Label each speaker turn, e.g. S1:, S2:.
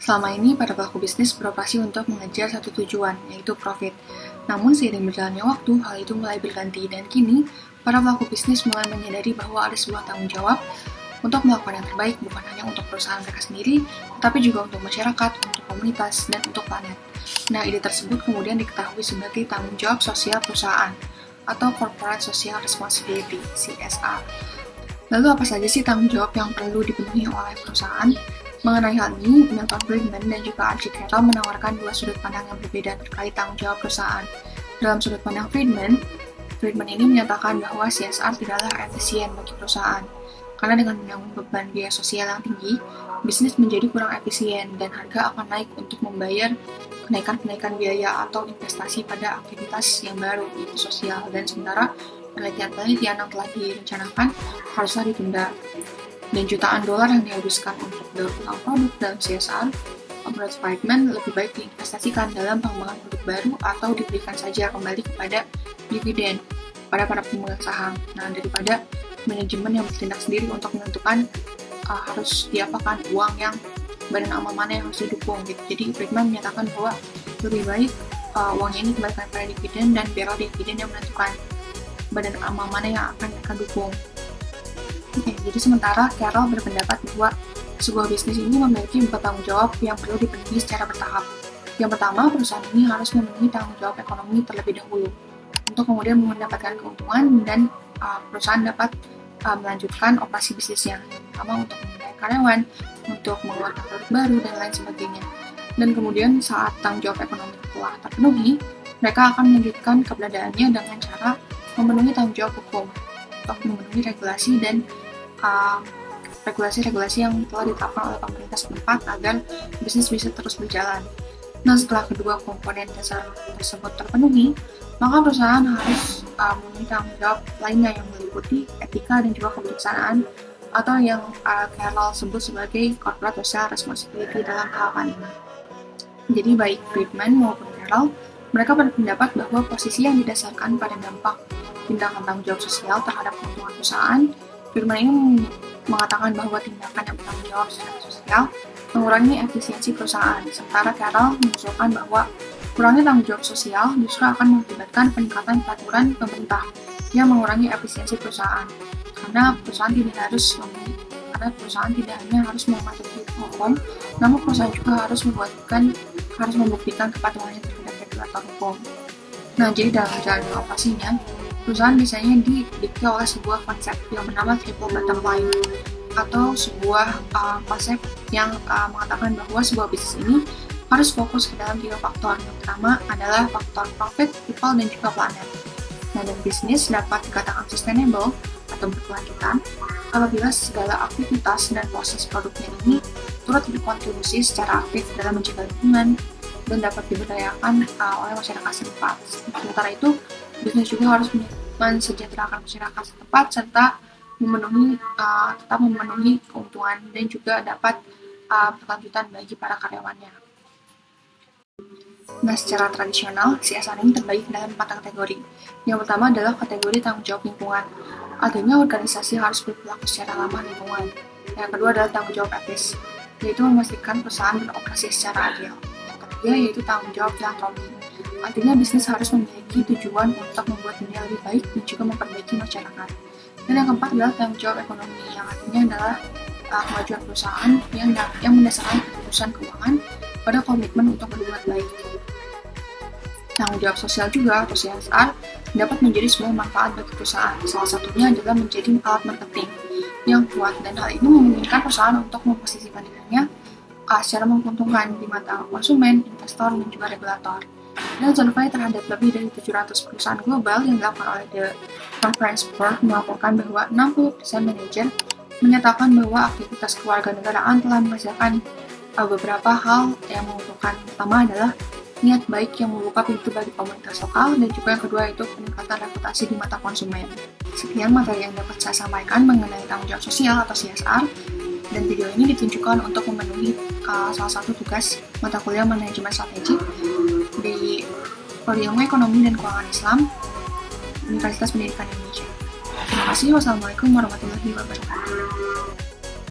S1: Selama ini, para pelaku bisnis beroperasi untuk mengejar satu tujuan, yaitu profit. Namun, seiring berjalannya waktu, hal itu mulai berganti, dan kini, para pelaku bisnis mulai menyadari bahwa ada sebuah tanggung jawab untuk melakukan yang terbaik bukan hanya untuk perusahaan mereka sendiri, tetapi juga untuk masyarakat, untuk komunitas, dan untuk planet. Nah, ide tersebut kemudian diketahui sebagai tanggung jawab sosial perusahaan, atau Corporate Social Responsibility, CSR. Lalu apa saja sih tanggung jawab yang perlu dipenuhi oleh perusahaan? Mengenai hal ini, Milton Friedman dan juga Archie Carroll menawarkan dua sudut pandang yang berbeda terkait tanggung jawab perusahaan. Dalam sudut pandang Friedman ini menyatakan bahwa CSR tidaklah efisien bagi perusahaan, karena dengan menanggung beban biaya sosial yang tinggi, bisnis menjadi kurang efisien dan harga akan naik untuk membayar kenaikan biaya atau investasi pada aktivitas yang baru, yaitu sosial, dan sementara penelitian yang telah direncanakan haruslah ditunda. Dan jutaan dolar yang dihabiskan untuk daur ulang produk dalam CSR, menurut Friedman lebih baik diinvestasikan dalam pengembangan produk baru atau diberikan saja kembali kepada dividen pada para pemegang saham. Nah, daripada manajemen yang bertindak sendiri untuk menentukan harus diapakan uang yang badan amal mana yang harus didukung gitu. Jadi Friedman menyatakan bahwa lebih baik uangnya ini dikembalikan pada dividen dan biarlah dividen yang menentukan badan amal mana yang akan mereka dukung. Oke, jadi sementara Carroll berpendapat bahwa sebuah bisnis ini memiliki 4 tanggung jawab yang perlu dipenuhi secara bertahap. Yang pertama, perusahaan ini harus memenuhi tanggung jawab ekonomi terlebih dahulu, untuk kemudian mendapatkan keuntungan dan perusahaan dapat melanjutkan operasi bisnisnya, terutama untuk membayar karyawan, untuk mengeluarkan produk baru, dan lain sebagainya. Dan kemudian saat tanggung jawab ekonomi telah terpenuhi, mereka akan melanjutkan keberadaannya dengan cara memenuhi tanggung jawab hukum, untuk memenuhi regulasi dan regulasi-regulasi yang telah ditetapkan oleh pemerintah setempat agar bisnis bisa terus berjalan. Nah, setelah kedua komponen dasar tersebut terpenuhi, maka perusahaan harus memenuhi tanggung jawab lainnya yang meliputi etika dan juga kebijaksanaan, atau yang Carroll sebut sebagai Corporate Social Responsibility dalam tahapan ini. Jadi baik Friedman maupun Carroll, mereka berpendapat bahwa posisi yang didasarkan pada dampak tindakan tanggung jawab sosial terhadap keuntungan perusahaan. Friedman ini mengatakan bahwa tindakan yang bertanggung jawab secara sosial mengurangi efisiensi perusahaan, sementara Carroll mengusulkan bahwa kurangnya tanggung jawab sosial justru akan mengakibatkan peningkatan peraturan pemerintah yang mengurangi efisiensi perusahaan, karena perusahaan tidak hanya harus mematuhi hukum, namun perusahaan juga harus membuktikan kepatuhannya terhadap regulator hukum. Nah, jadi dalam jalannya operasinya, perusahaan biasanya didikte oleh sebuah konsep yang bernama triple bottom line, atau sebuah konsep yang mengatakan bahwa sebuah bisnis ini harus fokus ke dalam 3 faktor. Yang pertama adalah faktor profit, people, dan juga planet. Nah, dan bisnis dapat dikatakan sustainable atau berkelanjutan apabila segala aktivitas dan proses produknya ini turut berkontribusi secara aktif dalam menjaga lingkungan dan dapat diberdayakan oleh masyarakat setempat. Sementara itu, bisnis juga harus mensejahterakan masyarakat setempat serta tetap memenuhi keuntungan dan juga dapat berkelanjutan bagi para karyawannya. Nah, secara tradisional, CSR ini terbagi dalam 4 kategori. Yang pertama adalah kategori tanggung jawab lingkungan. Artinya organisasi harus berperilaku secara ramah lingkungan. Yang kedua adalah tanggung jawab etis, yaitu memastikan perusahaan beroperasi secara adil. Yang ketiga yaitu tanggung jawab filantropi. Artinya bisnis harus memiliki tujuan untuk membuat dunia lebih baik dan juga memperbaiki masyarakat. Dan yang keempat adalah tanggung jawab ekonomi, yang artinya adalah kemajuan perusahaan yang mendasarkan keputusan keuangan pada komitmen untuk berbuat baik. Tanggung jawab sosial juga atau CSR dapat menjadi sebuah manfaat bagi perusahaan. Salah satunya adalah menjadi alat marketing yang kuat, dan hal ini memungkinkan perusahaan untuk memposisikan dirinya secara menguntungkan di mata konsumen, investor, dan juga regulator. Dan survei terhadap lebih dari 700 perusahaan global yang dilakukan oleh The Conference Board melaporkan bahwa 60% manajer menyatakan bahwa aktivitas kewarganegaraan telah menghasilkan beberapa hal yang menguntungkan. Pertama adalah niat baik yang membuka pintu bagi komunitas lokal, dan juga yang kedua itu peningkatan reputasi di mata konsumen. Sekian materi yang dapat saya sampaikan mengenai tanggung jawab sosial atau CSR, dan video ini ditunjukkan untuk memenuhi salah satu tugas mata kuliah manajemen strategik di Prodi Ilmu Ekonomi dan Keuangan Islam Universitas Pendidikan Indonesia. Terima kasih. Wassalamualaikum warahmatullahi wabarakatuh.